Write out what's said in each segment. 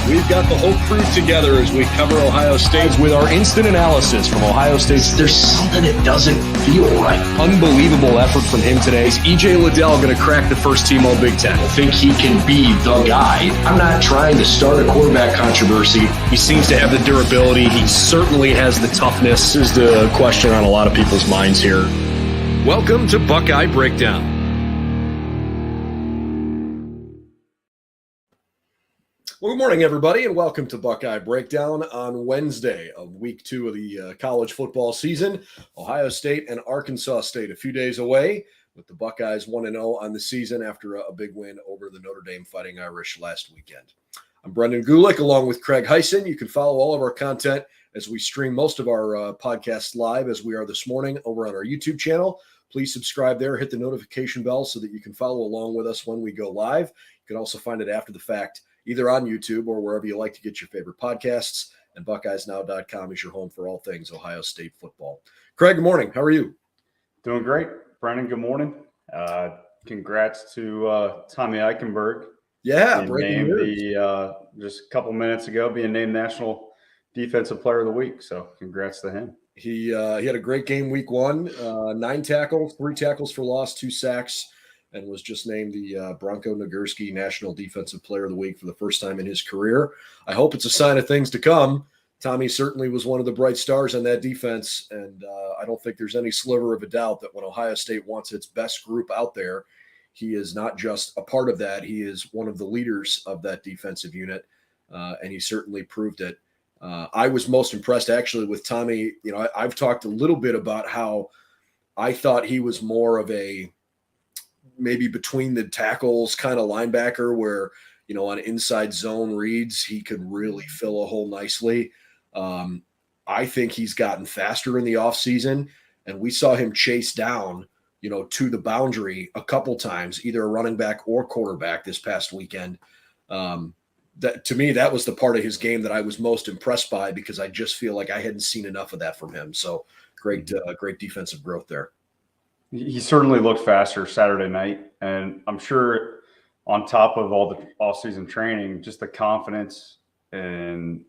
We've got the whole crew together as we cover Ohio State with our instant analysis from Ohio State. There's something that doesn't feel right. Unbelievable effort from him today. Is E.J. Liddell going to crack the first team All Big Ten? I think he can be the guy. I'm not trying to start a quarterback controversy. He seems to have the durability. He certainly has the toughness. This is the question on a lot of people's minds here. Welcome to Buckeye Breakdown. Well, good morning, everybody, and welcome to Buckeye Breakdown on Wednesday of week 2 of the college football season. Ohio State and Arkansas State a few days away, with the Buckeyes 1-0 on the season after a big win over the Notre Dame Fighting Irish last weekend. I'm Brendan Gulick along with Craig Heisen. You can follow all of our content as we stream most of our podcasts live, as we are this morning, over on our YouTube channel. Please subscribe there, hit the notification bell so that you can follow along with us when we go live. You can also find it after the fact, either on YouTube or wherever you like to get your favorite podcasts. And BuckeyesNow.com is your home for all things Ohio State football. Craig, good morning. How are you? Doing great. Brendan, good morning. Congrats to Tommy Eichenberg. Yeah, being named just a couple minutes ago, being named National Defensive Player of the Week. So congrats to him. He had a great game week 1, 9 tackles, 3 tackles for loss, 2 sacks, and was just named the Bronco Nagurski National Defensive Player of the Week for the first time in his career. I hope it's a sign of things to come. Tommy certainly was one of the bright stars on that defense, and I don't think there's any sliver of a doubt that when Ohio State wants its best group out there, he is not just a part of that. He is one of the leaders of that defensive unit, and he certainly proved it. I was most impressed, actually, with Tommy. You know, I've talked a little bit about how I thought he was more of a maybe between the tackles kind of linebacker where, you know, on inside zone reads, he could really fill a hole nicely. I think he's gotten faster in the offseason, and we saw him chase down, you know, to the boundary a couple times, either a running back or quarterback this past weekend. That to me, that was the part of his game that I was most impressed by, because I just feel like I hadn't seen enough of that from him. So great defensive growth there. He certainly looked faster Saturday night, and I'm sure on top of all the off-season training, just the confidence and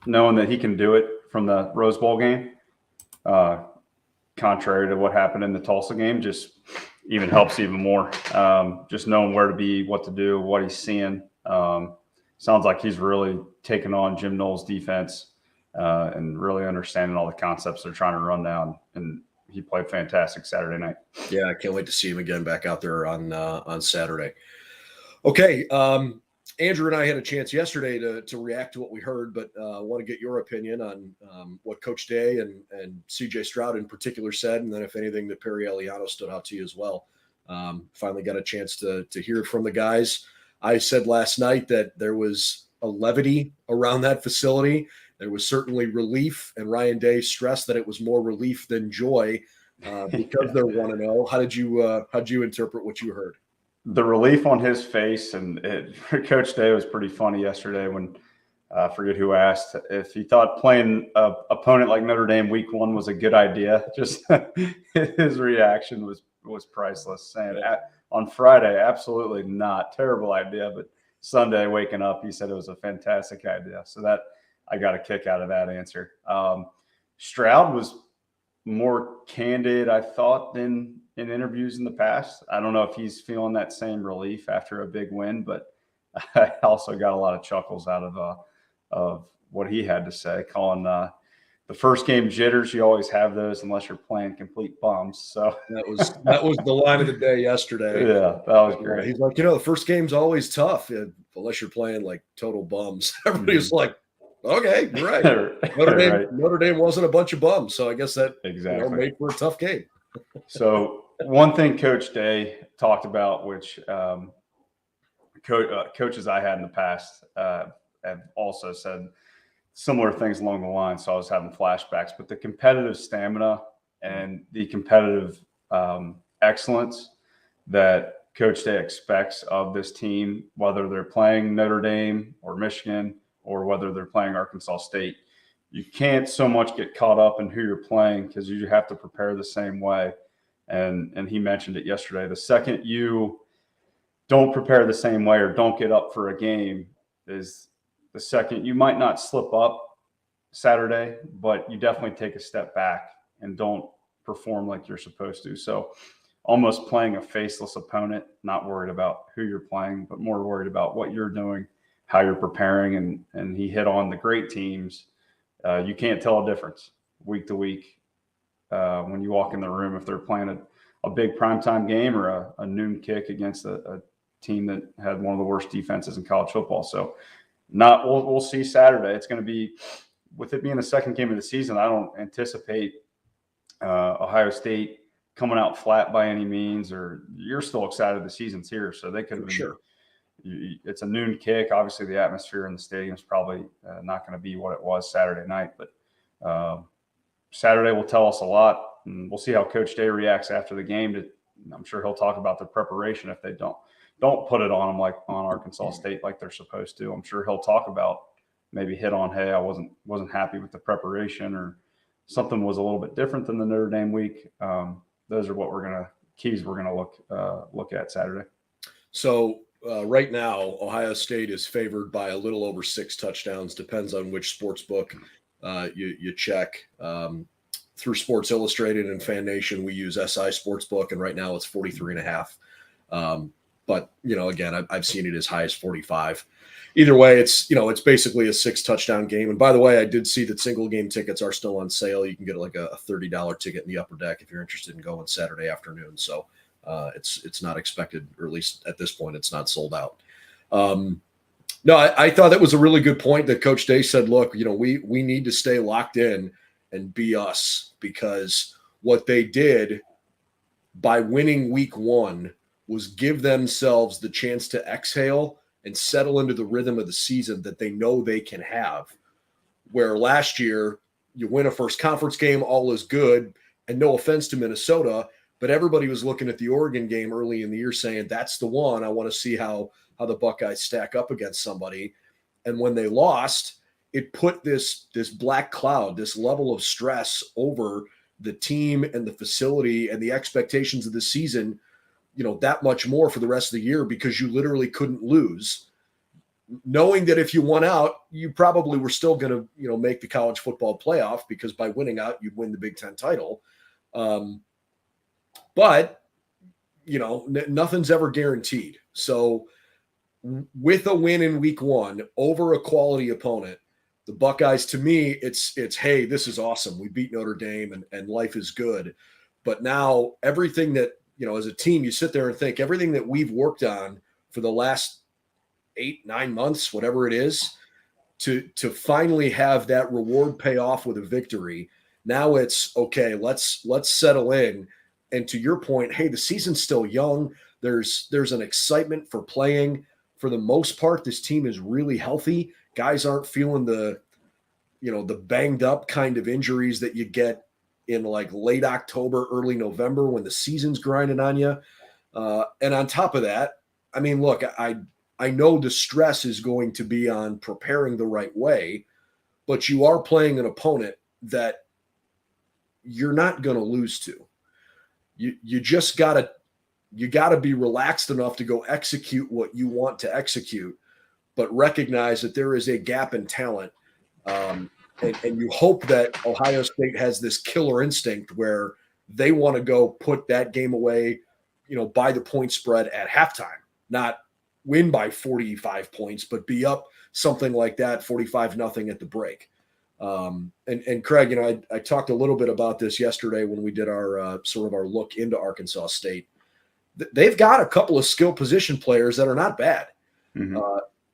knowing that he can do it from the Rose Bowl game, contrary to what happened in the Tulsa game, just even helps even more. Just knowing where to be, what to do, what he's seeing. Sounds like he's really taken on Jim Knowles' defense and really understanding all the concepts they're trying to run down. And he played fantastic Saturday night. Yeah, I can't wait to see him again back out there on Saturday. Okay, Andrew and I had a chance yesterday to react to what we heard, but I want to get your opinion on what Coach Day and C.J. Stroud in particular said, and then if anything that Perry Eliano stood out to you as well. Finally got a chance to hear from the guys. I said last night that there was a levity around that facility. There was certainly relief, and Ryan Day stressed that it was more relief than joy because they're 1-0. How did you interpret what you heard? The relief on his face, and Coach Day was pretty funny yesterday when I forget who asked if he thought playing an opponent like Notre Dame week 1 was a good idea. Just his reaction was priceless, saying on Friday, absolutely not, terrible idea, but Sunday waking up, he said it was a fantastic idea. So that I got a kick out of that answer. Stroud was more candid, I thought, than in interviews in the past. I don't know if he's feeling that same relief after a big win, but I also got a lot of chuckles out of what he had to say, calling the first game jitters. You always have those unless you're playing complete bums. So that was the line of the day yesterday. Yeah, that was great. He's like, the first game's always tough unless you're playing like total bums. Everybody was like, okay, you're right. Notre Dame wasn't a bunch of bums, so I guess that made for a tough game. So one thing Coach Day talked about, which coaches I had in the past have also said similar things along the line. So I was having flashbacks, but the competitive stamina and the competitive excellence that Coach Day expects of this team, whether they're playing Notre Dame or Michigan or whether they're playing Arkansas State, you can't so much get caught up in who you're playing because you have to prepare the same way. And he mentioned it yesterday. The second you don't prepare the same way or don't get up for a game is the second. You might not slip up Saturday, but you definitely take a step back and don't perform like you're supposed to. So almost playing a faceless opponent, not worried about who you're playing, but more worried about what you're doing, how you're preparing. And he hit on the great teams. You can't tell a difference week to week when you walk in the room if they're playing a big primetime game or a noon kick against a team that had one of the worst defenses in college football. So we'll see Saturday. It's going to be, with it being the second game of the season, I don't anticipate Ohio State coming out flat by any means, or you're still excited the season's here. So they could have been, Sure. It's a noon kick. Obviously the atmosphere in the stadium is probably not going to be what it was Saturday night, but Saturday will tell us a lot, and we'll see how Coach Day reacts after the game. I'm sure he'll talk about their preparation if they don't put it on them like on Arkansas State like they're supposed to. I'm sure he'll talk about maybe hit on, hey, I wasn't happy with the preparation, or something was a little bit different than the Notre Dame week. Those are what keys we're gonna look at Saturday. So right now, Ohio State is favored by a little over 6 touchdowns. Depends on which sports book you check. Through Sports Illustrated and Fan Nation, we use SI Sportsbook, and right now it's 43.5. But again, I've seen it as high as 45. Either way, it's basically a 6 touchdown game. And by the way, I did see that single game tickets are still on sale. You can get like a $30 ticket in the upper deck if you're interested in going Saturday afternoon. So it's not expected, or at least at this point, it's not sold out. No, I thought that was a really good point that Coach Day said, look, we need to stay locked in and be us, because what they did by winning week 1 was give themselves the chance to exhale and settle into the rhythm of the season that they know they can have. Where last year you win a first conference game, all is good, and no offense to Minnesota, but everybody was looking at the Oregon game early in the year saying, that's the one. I want to see how the Buckeyes stack up against somebody. And when they lost, it put this black cloud, this level of stress over the team and the facility and the expectations of the season, that much more for the rest of the year, because you literally couldn't lose, knowing that if you won out, you probably were still going to, make the college football playoff, because by winning out, you'd win the Big Ten title. But nothing's ever guaranteed. So with a win in week 1 over a quality opponent, the Buckeyes, to me, it's, hey, this is awesome. We beat Notre Dame and life is good. But now everything that, as a team, you sit there and think everything that we've worked on for the last 8-9 months, whatever it is, to finally have that reward pay off with a victory. Now it's okay. Let's settle in. And to your point, hey, the season's still young. There's an excitement for playing. For the most part, this team is really healthy. Guys aren't feeling the banged up kind of injuries that you get in like late October, early November when the season's grinding on you. And on top of that, I mean, look, I know the stress is going to be on preparing the right way, but you are playing an opponent that you're not going to lose to. You just gotta be relaxed enough to go execute what you want to execute, but recognize that there is a gap in talent. And you hope that Ohio State has this killer instinct where they want to go put that game away, by the point spread at halftime, not win by 45 points, but be up something like that, 45-0 at the break. And Craig, I talked a little bit about this yesterday when we did our sort of our look into Arkansas State. They've got a couple of skill position players that are not bad. Mm-hmm.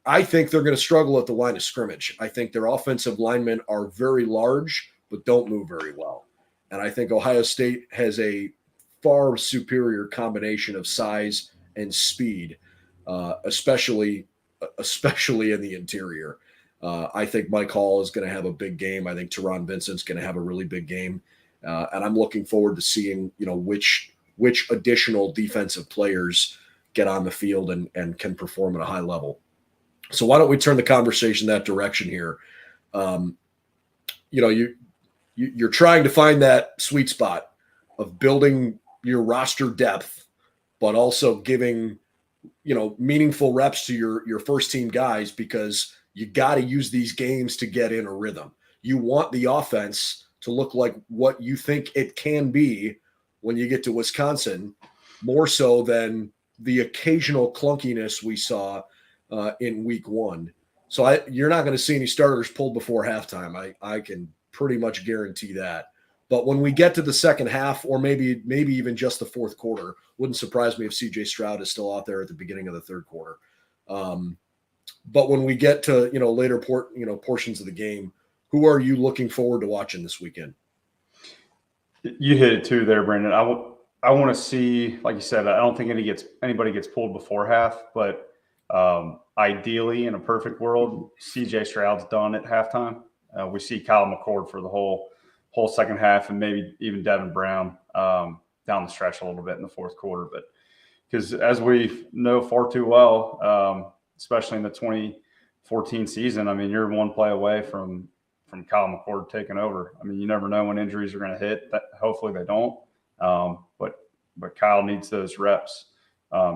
I think they're going to struggle at the line of scrimmage. I think their offensive linemen are very large, but don't move very well. And I think Ohio State has a far superior combination of size and speed, especially in the interior. I think Mike Hall is going to have a big game. I think Teron Vincent's going to have a really big game. And I'm looking forward to seeing, which additional defensive players get on the field and can perform at a high level. So why don't we turn the conversation that direction here? You're trying to find that sweet spot of building your roster depth, but also giving, meaningful reps to your first team guys, because You got to use these games to get in a rhythm. You want the offense to look like what you think it can be when you get to Wisconsin, more so than the occasional clunkiness we saw in week one. So you're not going to see any starters pulled before halftime. I can pretty much guarantee that. But when we get to the second half, or maybe even just the fourth quarter, wouldn't surprise me if CJ Stroud is still out there at the beginning of the third quarter. But when we get to later portions of the game, who are you looking forward to watching this weekend? You hit it too there, Brandon. I want to see, like you said, I don't think anybody gets pulled before half, but ideally, in a perfect world, CJ Stroud's done at halftime. We see Kyle McCord for the whole second half, and maybe even Devin Brown down the stretch a little bit in the fourth quarter. But because as we know far too well, especially in the 2014 season, I mean, you're one play away from Kyle McCord taking over. I mean, you never know when injuries are going to hit. Hopefully they don't. But Kyle needs those reps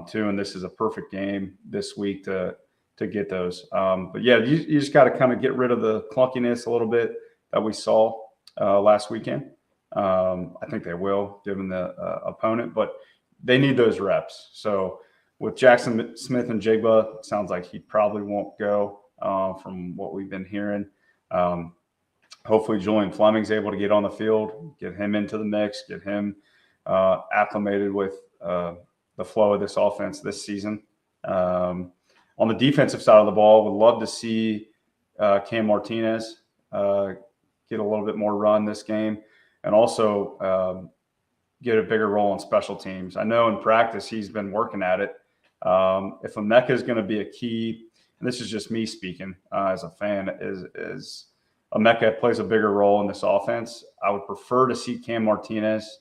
too, and this is a perfect game this week to get those. But yeah, you just got to kind of get rid of the clunkiness a little bit that we saw last weekend. I think they will, given the opponent, but they need those reps. So with Jackson Smith and Jigba, it sounds like he probably won't go from what we've been hearing. Hopefully Julian Fleming's able to get on the field, get him into the mix, get him acclimated with the flow of this offense this season. On the defensive side of the ball, would love to see Cam Martinez get a little bit more run this game, and also get a bigger role in special teams. I know in practice he's been working at it. If Emeka is going to be a key, and this is just me speaking as a fan, is Emeka plays a bigger role in this offense. I would prefer to see Cam Martinez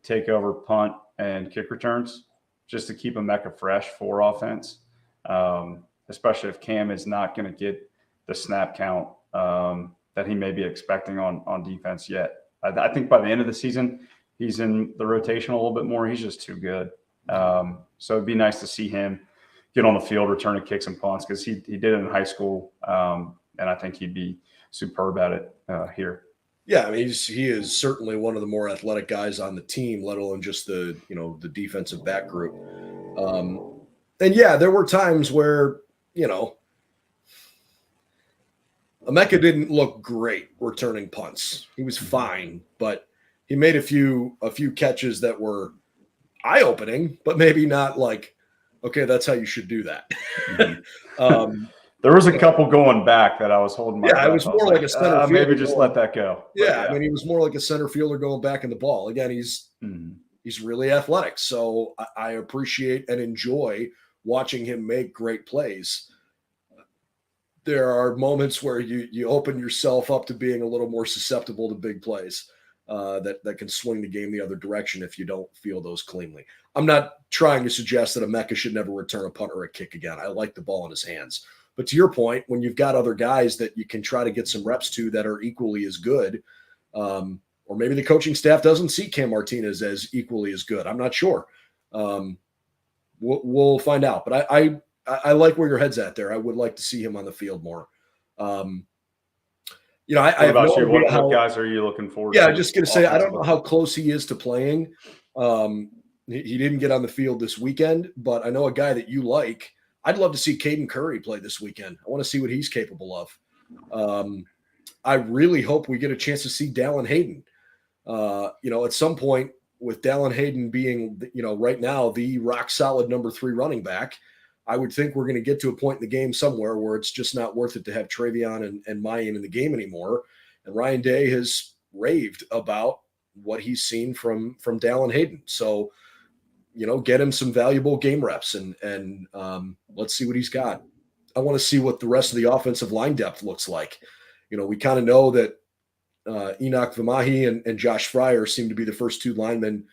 take over punt and kick returns just to keep Emeka fresh for offense, especially if Cam is not going to get the snap count that he may be expecting on defense yet. I think by the end of the season, he's in the rotation a little bit more. He's just too good. So it'd be nice to see him get on the field, returning kicks and punts, because he did it in high school, and I think he'd be superb at it here. Yeah, I mean, he is certainly one of the more athletic guys on the team, let alone just the defensive back group. And yeah, there were times where Emeka didn't look great returning punts. He was fine, but he made a few catches that were eye-opening, but maybe not like, okay, that's how you should do that. There was a couple going back that I was holding my breath. It was more like a center fielder. Maybe just let that go. Yeah, I mean, he was more like a center fielder going back in the ball. Again, he's really athletic, so I appreciate and enjoy watching him make great plays. There are moments where you open yourself up to being a little more susceptible to big plays that can swing the game the other direction if you don't feel those cleanly. I'm not trying to suggest that Emeka should never return a punt or a kick again. I like the ball in his hands. But to your point, when you've got other guys that you can try to get some reps to that are equally as good, or maybe the coaching staff doesn't see Cam Martinez as equally as good. I'm not sure. We'll find out. But I like where your head's at there. I would like to see him on the field more. I have no idea what guys are you looking for? Yeah, I'm just going to say I don't know how close he is to playing. He didn't get on the field this weekend, but I know a guy that you like. I'd love to see Caden Curry play this weekend. I want to see what he's capable of. I really hope we get a chance to see Dallin Hayden. At some point, with Dallin Hayden being, right now the rock solid number 3 running back, I would think we're going to get to a point in the game somewhere where it's just not worth it to have Travion and Mayan in the game anymore. And Ryan Day has raved about what he's seen from Dallin Hayden. So, get him some valuable game reps and let's see what he's got. I want to see what the rest of the offensive line depth looks like. We kind of know that Enoch Vimahi and Josh Fryer seem to be the first 2 linemen,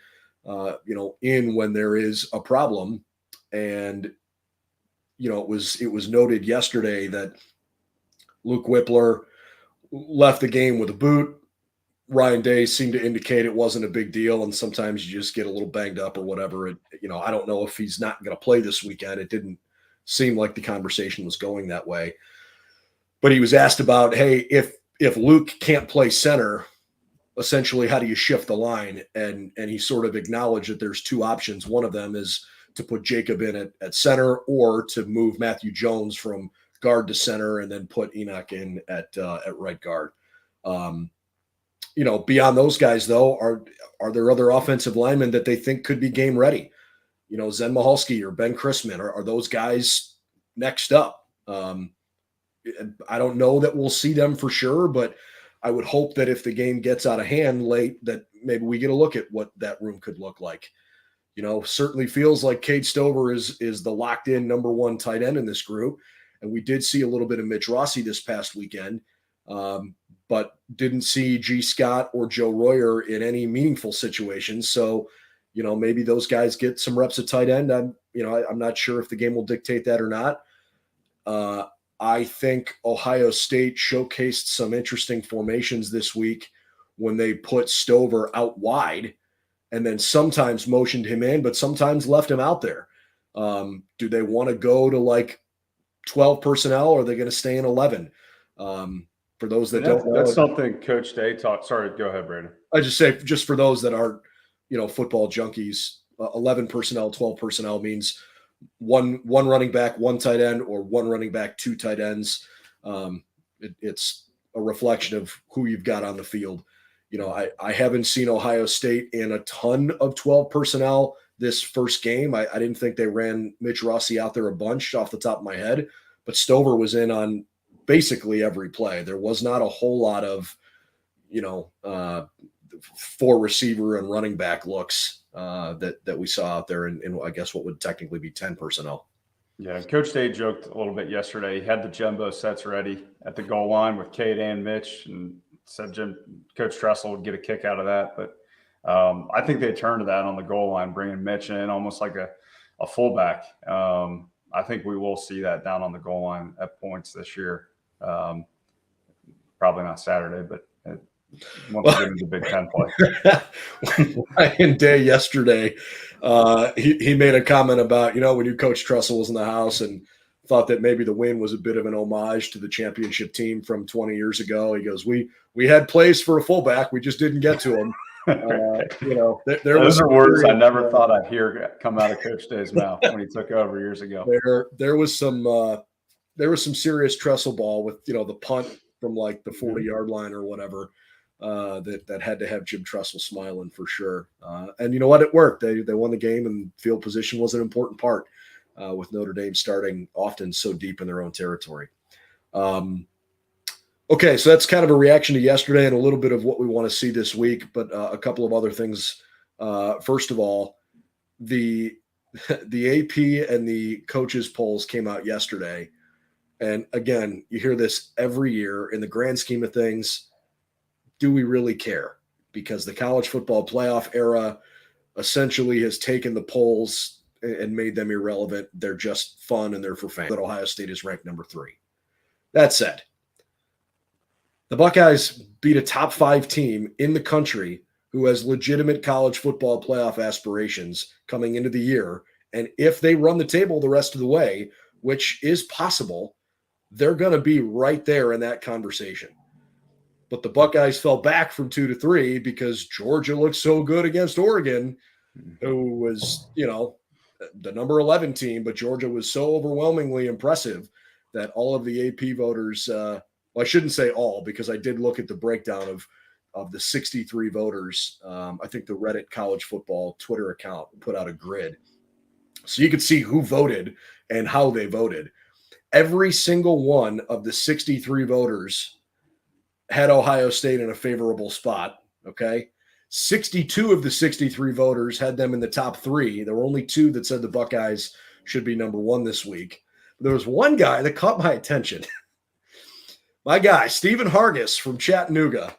in when there is a problem. And, it was noted yesterday that Luke Whippler left the game with a boot. Ryan Day seemed to indicate it wasn't a big deal, and sometimes you just get a little banged up or whatever. I don't know if he's not going to play this weekend. It didn't seem like the conversation was going that way. But he was asked about, hey, if Luke can't play center, essentially, how do you shift the line? And he sort of acknowledged that there's two options. One of them is to put Jacob in at center, or to move Matthew Jones from guard to center and then put Enoch in at right guard. Beyond those guys, though, are there other offensive linemen that they think could be game ready? Zen Mahalski or Ben Chrisman, are those guys next up? I don't know that we'll see them for sure, but I would hope that if the game gets out of hand late, that maybe we get a look at what that room could look like. Certainly feels like Cade Stover is the locked in number one tight end in this group. And we did see a little bit of Mitch Rossi this past weekend, but didn't see G. Scott or Joe Royer in any meaningful situations. So, maybe those guys get some reps at tight end. I'm not sure if the game will dictate that or not. I think Ohio State showcased some interesting formations this week when they put Stover out wide and then sometimes motioned him in, but sometimes left him out there. Do they want to go to like 12 personnel, or are they going to stay in 11? For those that don't know. That's something Coach Day taught. Sorry, go ahead, Brandon. I just say, just for those that aren't, football junkies, 11 personnel, 12 personnel means one running back, one tight end, or one running back, two tight ends. It's a reflection of who you've got on the field. I haven't seen Ohio State in a ton of 12 personnel this first game. I didn't think they ran Mitch Rossi out there a bunch off the top of my head, but Stover was in on basically every play. There was not a whole lot of, four receiver and running back looks that we saw out there in I guess what would technically be 10 personnel. Yeah, Coach Day joked a little bit yesterday. He had the jumbo sets ready at the goal line with Cade and Mitch, and said Coach Tressel would get a kick out of that. But I think they turned to that on the goal line, bringing Mitch in almost like a fullback. I think we will see that down on the goal line at points this year. Probably not Saturday, but once we get into Big Ten play. Ryan Day yesterday, he made a comment about, when you Coach Tressel was in the house and thought that maybe the win was a bit of an homage to the championship team from 20 years ago. He goes, we had plays for a fullback. We just didn't get to him. Those are words I never thought I'd hear come out of Coach Day's mouth when he took over years ago. There was some serious Tressel ball with, the punt from like the 40-yard line or whatever. That had to have Jim Tressel smiling for sure. And you know what? It worked. They won the game, and field position was an important part with Notre Dame starting often so deep in their own territory. Okay, so that's kind of a reaction to yesterday and a little bit of what we want to see this week, but a couple of other things. First of all, the AP and the coaches polls came out yesterday. And again, you hear this every year. In the grand scheme of things, do we really care? Because the college football playoff era essentially has taken the polls and made them irrelevant. They're just fun and they're for fans. That Ohio State is ranked number 3. That said, the Buckeyes beat a top 5 team in the country who has legitimate college football playoff aspirations coming into the year. And if they run the table the rest of the way, which is possible, they're going to be right there in that conversation. But the Buckeyes fell back from 2 to 3 because Georgia looked so good against Oregon, who was, the number 11 team, but Georgia was so overwhelmingly impressive that all of the AP voters, I shouldn't say all, because I did look at the breakdown of the 63 voters. I think the Reddit college football Twitter account put out a grid. So you could see who voted and how they voted. Every single one of the 63 voters had Ohio State in a favorable spot, okay? 62 of the 63 voters had them in the top 3. There were only 2 that said the Buckeyes should be number 1 this week. There was one guy that caught my attention. My guy, Stephen Hargis from Chattanooga,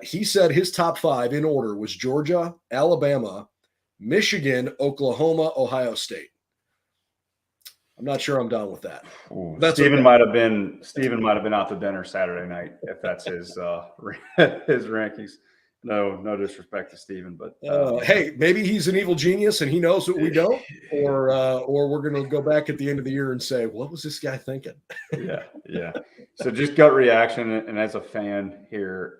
he said his top 5 in order was Georgia, Alabama, Michigan, Oklahoma, Ohio State. I'm not sure I'm done with that. Stephen might have been out to dinner Saturday night if that's his his rankings. No disrespect to Steven, but hey, maybe he's an evil genius and he knows what we don't, or we're going to go back at the end of the year and say, what was this guy thinking? yeah. So just gut reaction, and as a fan here,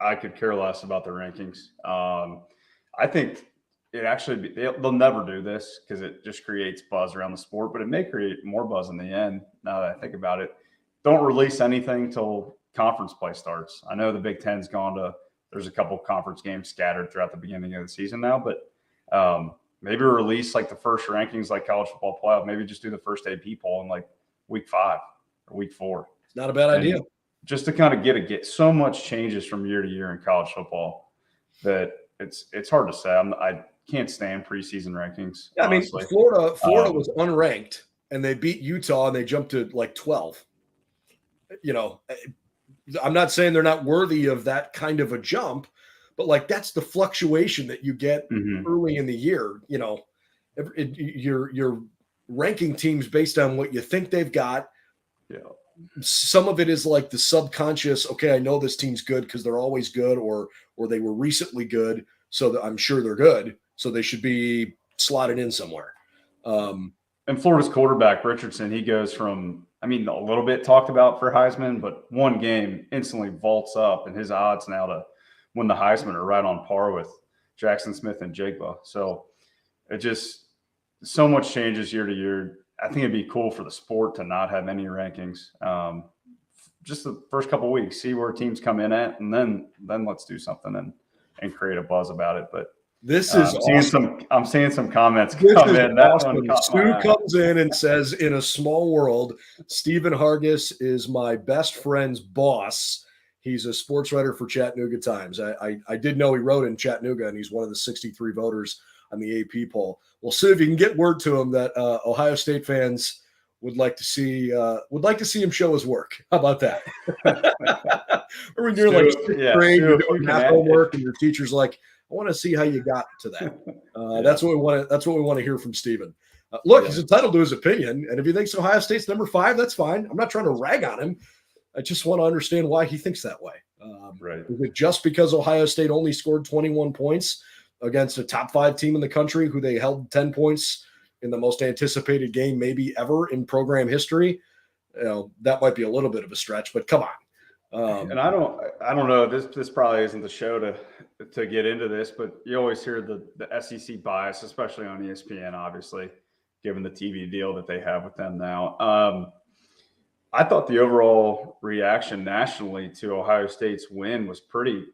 I could care less about the rankings. I think it actually they'll never do this because it just creates buzz around the sport, but it may create more buzz in the end. Now that I think about it, don't release anything till conference play starts. I know the Big Ten's gone to. There's a couple of conference games scattered throughout the beginning of the season now, but maybe release like the first rankings, like college football playoff. Maybe just do the first AP poll in like week 5 or week 4. It's not a bad idea. Just to kind of get so much changes from year to year in college football that it's hard to say. I can't stand preseason rankings. Yeah, honestly. I mean, Florida was unranked and they beat Utah and they jumped to like 12. You know, I'm not saying they're not worthy of that kind of a jump, but like that's the fluctuation that you get early in the year. You know, you're ranking teams based on what you think they've got. Yeah. Some of it is like the subconscious. Okay, I know this team's good because they're always good, or they were recently good, so that I'm sure they're good. So they should be slotted in somewhere. And Florida's quarterback Richardson, he goes from. I mean, a little bit talked about for Heisman, but one game instantly vaults up, and his odds now to win the Heisman are right on par with Jackson Smith and Jigba. So it just so much changes year to year. I think it'd be cool for the sport to not have any rankings. Just the first couple of weeks, see where teams come in at, and then let's do something and create a buzz about it. But this is I'm seeing some comments this come in. That awesome. one caught Stu comes in and says, "In a small world, Stephen Hargis is my best friend's boss. He's a sports writer for Chattanooga Times. I did know he wrote in Chattanooga, and he's one of the 63 voters on the AP poll. We'll see if you can get word to him that Ohio State fans would like to see him show his work. How about that? Or when you're like sixth grade, you're doing math homework, and your teacher's like, I want to see how you got to that. That's what we want. That's what we want to hear from Stephen. Look, he's entitled to his opinion, and if he thinks Ohio State's number 5, that's fine. I'm not trying to rag on him. I just want to understand why he thinks that way. Right? Is it just because Ohio State only scored 21 points against a top 5 team in the country, who they held 10 points in the most anticipated game maybe ever in program history? You know, that might be a little bit of a stretch, but come on. And I don't know. This probably isn't the show to get into this, but you always hear the SEC bias, especially on ESPN, obviously, given the TV deal that they have with them now. I thought the overall reaction nationally to Ohio State's win was pretty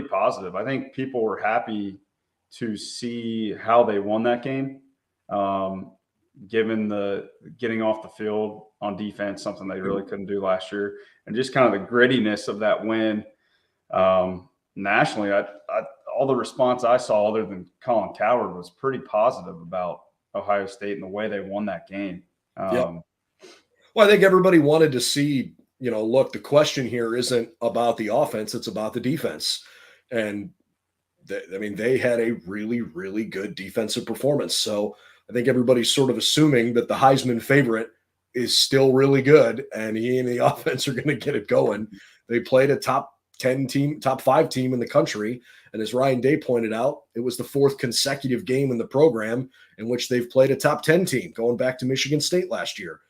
positive. I think people were happy to see how they won that game, given the getting off the field on defense, something they really couldn't do last year, and just kind of the grittiness of that win. Nationally, all the response I saw, other than Colin Cowherd, was pretty positive about Ohio State and the way they won that game. Well, I think everybody wanted to see, look, the question here isn't about the offense, it's about the defense. And they had a really, really good defensive performance. So I think everybody's sort of assuming that the Heisman favorite is still really good, and he and the offense are going to get it going. They played a top 10 team, top 5 team in the country. And as Ryan Day pointed out, it was the 4th consecutive game in the program in which they've played a top 10 team, going back to Michigan State last year.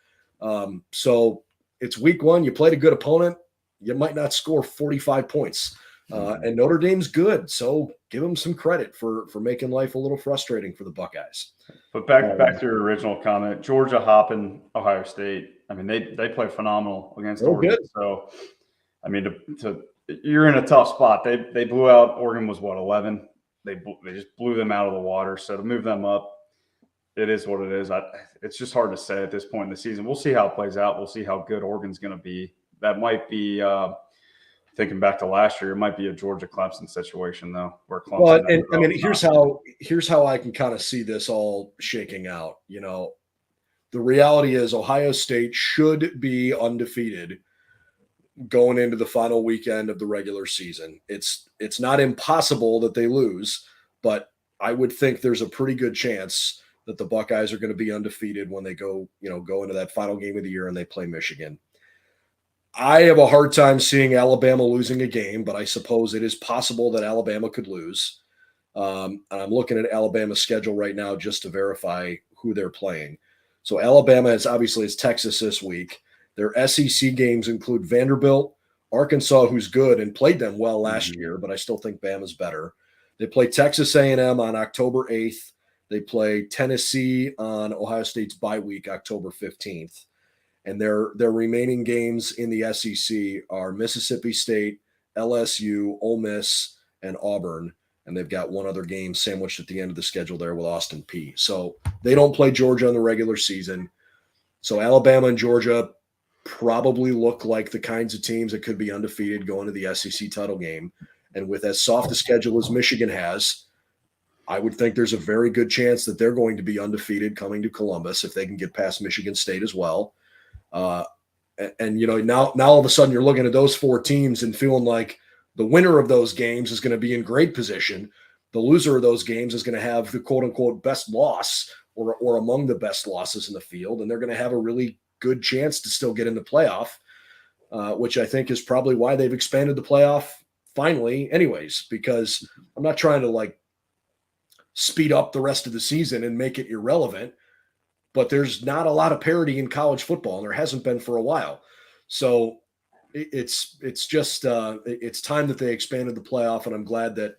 So it's week 1. You played a good opponent. You might not score 45 points. And Notre Dame's good. So give them some credit for making life a little frustrating for the Buckeyes. But back to your original comment, Georgia hopping Ohio State. I mean, they played phenomenal against Oregon. Good. So, I mean, you're in a tough spot. They blew out Oregon was 11. They just blew them out of the water. So to move them up, it is what it is. It's just hard to say at this point in the season. We'll see how it plays out. We'll see how good Oregon's going to be. That might be thinking back to last year. It might be a Georgia Clemson situation though, where Clemson. Well, and I mean, here's how I can kind of see this all shaking out. The reality is Ohio State should be undefeated going into the final weekend of the regular season. It's not impossible that they lose, but I would think there's a pretty good chance that the Buckeyes are going to be undefeated when they go into that final game of the year and they play Michigan. I have a hard time seeing Alabama losing a game, but I suppose it is possible that Alabama could lose. And I'm looking at Alabama's schedule right now just to verify who they're playing. So Alabama is obviously Texas this week. Their SEC games include Vanderbilt, Arkansas, who's good and played them well last year, but I still think Bama's better. They play Texas A&M on October 8th. They play Tennessee on Ohio State's bye week, October 15th. And their remaining games in the SEC are Mississippi State, LSU, Ole Miss, and Auburn. And they've got one other game sandwiched at the end of the schedule there with Austin Peay. So they don't play Georgia in the regular season. So Alabama and Georgia probably look like the kinds of teams that could be undefeated going to the SEC title game. And with as soft a schedule as Michigan has, I would think there's a very good chance that they're going to be undefeated coming to Columbus if they can get past Michigan State as well. And you know, now all of a sudden you're looking at those four teams and feeling like the winner of those games is going to be in great position. The loser of those games is going to have the quote unquote best loss or among the best losses in the field. And they're going to have a really good chance to still get in the playoff, which I think is probably why they've expanded the playoff finally anyways, because I'm not trying to like speed up the rest of the season and make it irrelevant, but there's not a lot of parity in college football, and there hasn't been for a while. So it's just it's time that they expanded the playoff, and I'm glad that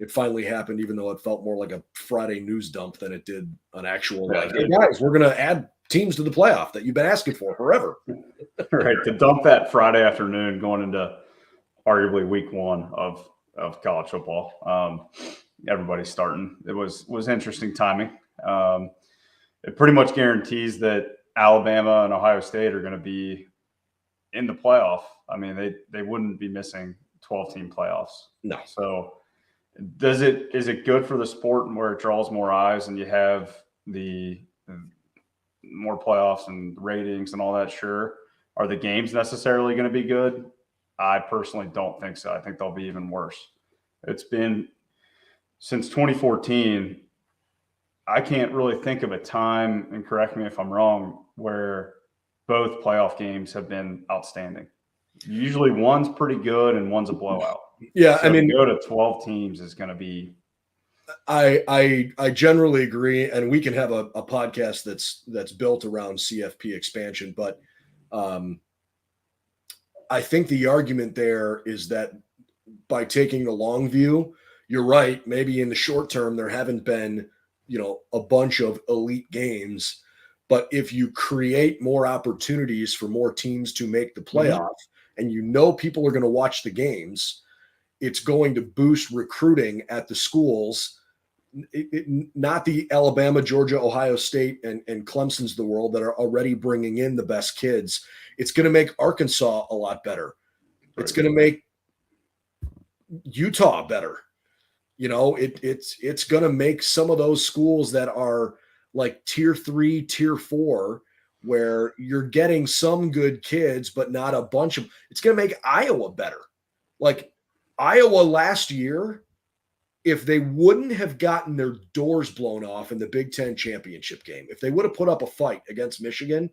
it finally happened, even though it felt more like a Friday news dump than it did an actual like, hey guys, we're going to add teams to the playoff that you've been asking for forever. Right, to dump that Friday afternoon going into arguably week one of college football. Everybody's starting. It was interesting timing. It pretty much guarantees that Alabama and Ohio State are going to be in the playoff. I mean, they wouldn't be missing 12-team playoffs. No. So is it good for the sport and where it draws more eyes and you have the more playoffs and ratings and all that? Sure. Are the games necessarily going to be good? I personally don't think so. I think they'll be even worse. It's been since 2014. I can't really think of a time, and correct me if I'm wrong, where both playoff games have been outstanding. Usually one's pretty good and one's a blowout. Yeah, so I mean, go to 12 teams is going to be. I generally agree, and we can have a podcast that's built around CFP expansion, but I think the argument there is that by taking the long view, you're right. Maybe in the short term there haven't been, you know, a bunch of elite games, but if you create more opportunities for more teams to make the playoff, and you know people are going to watch the games, it's going to boost recruiting at the schools. Not the Alabama, Georgia, Ohio State, and Clemson's of the world that are already bringing in the best kids. It's going to make Arkansas a lot better. Right. It's going to make Utah better. You know, it's going to make some of those schools that are like tier 3, tier 4, where you're getting some good kids, but not a bunch of. It's going to make Iowa better. Like Iowa last year, if they wouldn't have gotten their doors blown off in the Big Ten championship game, if they would have put up a fight against Michigan,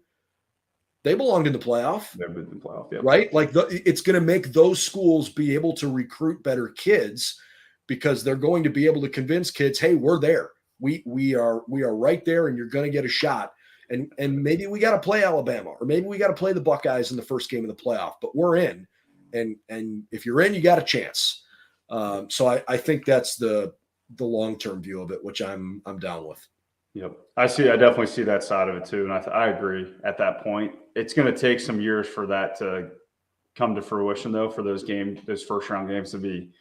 they belonged in the playoff. They've been in the playoff, yeah. Right? Like it's going to make those schools be able to recruit better kids because they're going to be able to convince kids, hey, we're there. We are right there, and you're going to get a shot. And maybe we got to play Alabama, or maybe we got to play the Buckeyes in the first game of the playoff, but we're in. And if you're in, you got a chance. So I think that's the long-term view of it, which I'm down with. Yep. I definitely see that side of it too. And I agree at that point. It's going to take some years for that to come to fruition though, for those first round games to be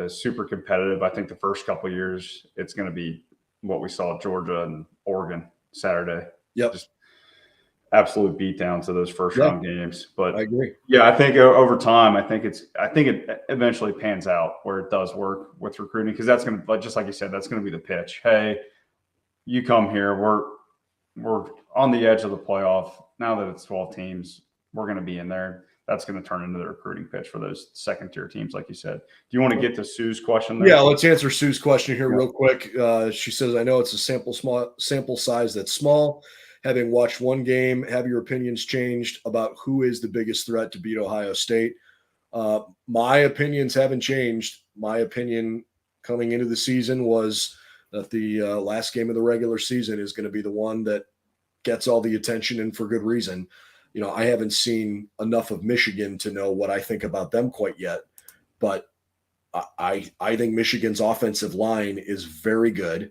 super competitive. I think the first couple of years, it's going to be what we saw at Georgia and Oregon Saturday. Yep. Just absolute beatdown to those first round games. But I agree. Yeah, I think over time, I think it eventually pans out where it does work with recruiting, because that's going to, just like you said, that's going to be the pitch. Hey, you come here, we're on the edge of the playoff. Now that it's 12 teams, we're going to be in there. That's going to turn into the recruiting pitch for those second tier teams, like you said. Do you want to get to Sue's question there? Yeah, let's answer Sue's question here real quick. She says, I know it's a sample size that's small. having watched one game, have your opinions changed about who is the biggest threat to beat Ohio State? My opinions haven't changed. My opinion coming into the season was that the last game of the regular season is going to be the one that gets all the attention, and for good reason. I haven't seen enough of Michigan to know what I think about them quite yet, but I think Michigan's offensive line is very good.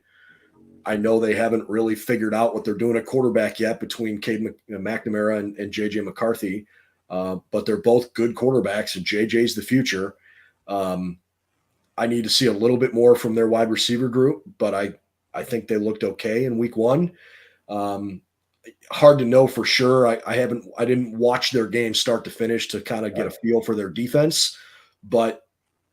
I know they haven't really figured out what they're doing at quarterback yet between Cade McNamara and J.J. McCarthy, but they're both good quarterbacks, and J.J.'s the future. I need to see a little bit more from their wide receiver group, but I think they looked okay in week one. Hard to know for sure. I didn't watch their game start to finish to kind of get a feel for their defense, but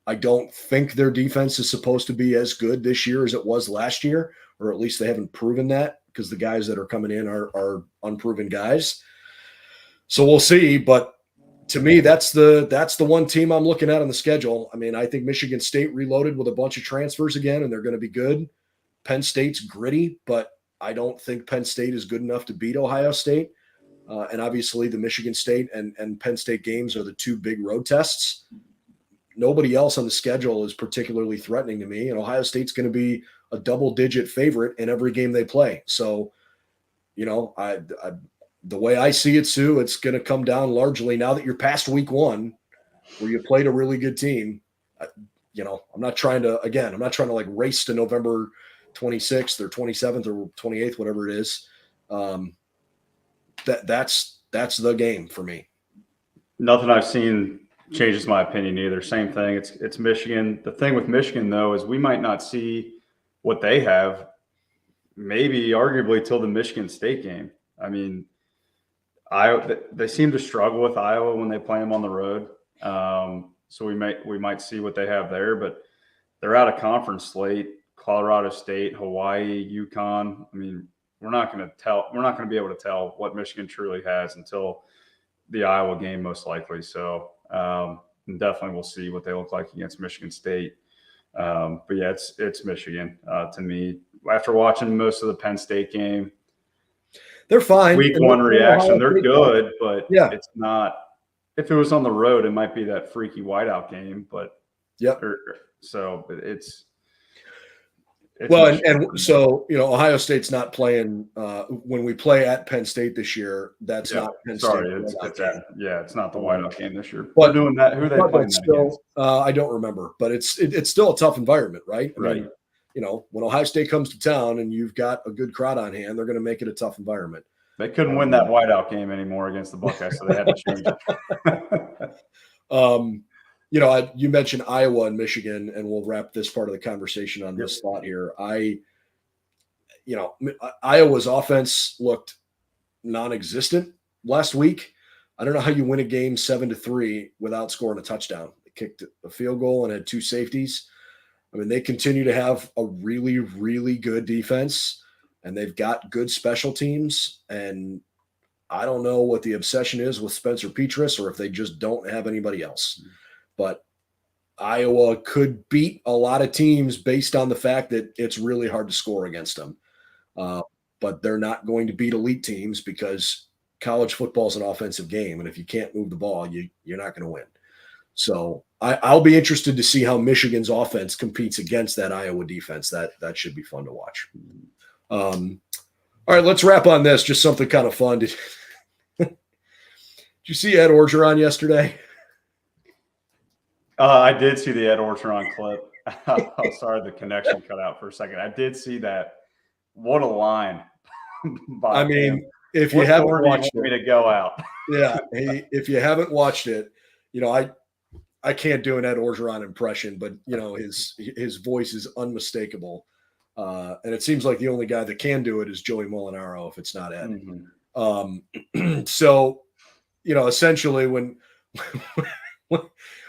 I don't think their defense is supposed to be as good this year as it was last year, or at least they haven't proven that, because the guys that are coming in are unproven guys. So we'll see. But to me, that's the one team I'm looking at on the schedule. I mean, I think Michigan State reloaded with a bunch of transfers again, and they're going to be good. Penn State's gritty, but I don't think Penn State is good enough to beat Ohio State. And obviously the Michigan State and Penn State games are the two big road tests. Nobody else on the schedule is particularly threatening to me, and Ohio State's going to be a double-digit favorite in every game they play. So, the way I see it, Sue, it's going to come down largely now that you're past week one, where you played a really good team. I'm not trying to like race to November 26th or 27th or 28th, whatever it is. That's the game for me. Nothing I've seen changes my opinion either. Same thing. It's Michigan. The thing with Michigan, though, is we might not see what they have, maybe arguably till the Michigan State game. I mean, they seem to struggle with Iowa when they play them on the road. So we might see what they have there, but they're out of conference slate. Colorado State, Hawaii, UConn. I mean, we're not going to be able to tell what Michigan truly has until the Iowa game, most likely. So definitely we'll see what they look like against Michigan State. But yeah, it's Michigan to me. After watching most of the Penn State game, they're fine. Week one reaction, they're good, but yeah, it's not. If it was on the road, it might be that freaky whiteout game. But so it's well, and so Ohio State's not playing. When we play at Penn State this year, that's not Penn State. Sorry, it's not the whiteout game this year. But doing that, who are they playing that against? I don't remember, but it's still a tough environment, right? Right. I mean, when Ohio State comes to town and you've got a good crowd on hand, they're going to make it a tough environment. They couldn't win that whiteout game anymore against the Buckeyes, so they had to change it. You mentioned Iowa and Michigan, and we'll wrap this part of the conversation on this thought here. Iowa's offense looked non-existent last week. I don't know how you win a game 7-3 without scoring a touchdown. They kicked a field goal and had two safeties. I mean, they continue to have a really, really good defense, and they've got good special teams. And I don't know what the obsession is with Spencer Petras, or if they just don't have anybody else. But Iowa could beat a lot of teams based on the fact that it's really hard to score against them. But they're not going to beat elite teams, because college football is an offensive game. And if you can't move the ball, you're not going to win. So I'll be interested to see how Michigan's offense competes against that Iowa defense. That should be fun to watch. All right, let's wrap on this. Just something kind of fun. Did you see Ed Orgeron yesterday? I did see the Ed Orgeron clip. I'm sorry, the connection cut out for a second. I did see that. What a line! I mean, if you haven't watched it, to go out. Yeah, if you haven't watched it, I can't do an Ed Orgeron impression, but his voice is unmistakable, and it seems like the only guy that can do it is Joey Molinaro, if it's not Ed. Mm-hmm. So, essentially,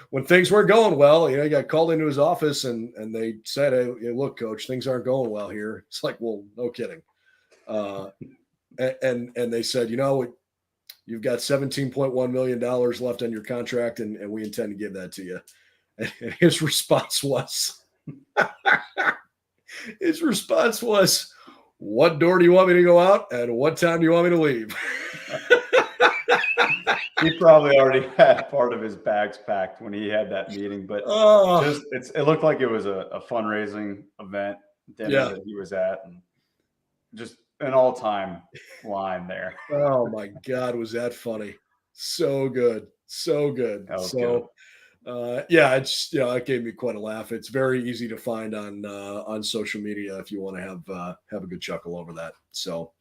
when things weren't going well, he got called into his office and they said, hey, look, coach, things aren't going well here. It's like, well, no kidding. And they said, you've got $17.1 million left on your contract, and we intend to give that to you. And his response was, What door do you want me to go out, and what time do you want me to leave? He probably already had part of his bags packed when he had that meeting, but it looked like it was a fundraising event dinner that he was at, and just an all-time line there. Oh my God, was that funny? So good, so good. So, it's it gave me quite a laugh. It's very easy to find on social media if you want to have a good chuckle over that. So.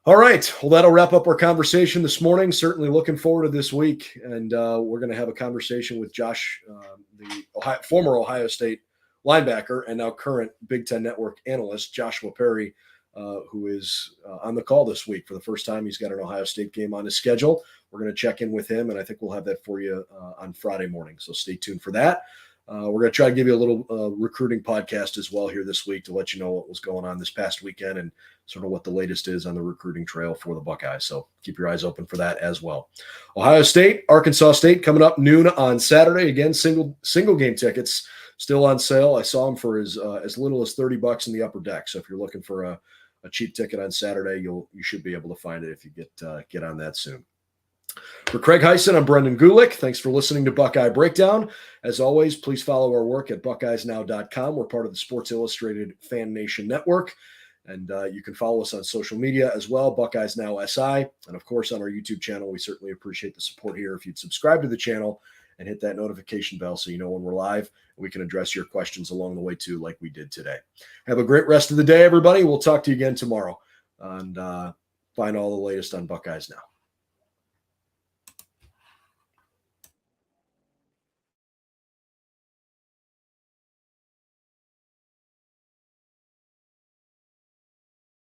All right. Well, that'll wrap up our conversation this morning. Certainly looking forward to this week. And we're going to have a conversation with Josh, the former Ohio State linebacker and now current Big Ten Network analyst, Joshua Perry, who is on the call this week for the first time. He's got an Ohio State game on his schedule. We're going to check in with him, and I think we'll have that for you on Friday morning. So stay tuned for that. We're going to try to give you a little recruiting podcast as well here this week to let you know what was going on this past weekend and sort of what the latest is on the recruiting trail for the Buckeyes. So keep your eyes open for that as well. Ohio State, Arkansas State coming up noon on Saturday. Again, single game tickets still on sale. I saw them for as little as $30 in the upper deck. So if you're looking for a cheap ticket on Saturday, you should be able to find it if you get on that soon. For Craig Heisen, I'm Brendan Gulick. Thanks for listening to Buckeye Breakdown. As always, please follow our work at BuckeyesNow.com. We're part of the Sports Illustrated Fan Nation Network. And you can follow us on social media as well, Buckeyes Now SI. And of course, on our YouTube channel, we certainly appreciate the support here. If you'd subscribe to the channel and hit that notification bell so you know when we're live, we can address your questions along the way too, like we did today. Have a great rest of the day, everybody. We'll talk to you again tomorrow and find all the latest on Buckeyes Now.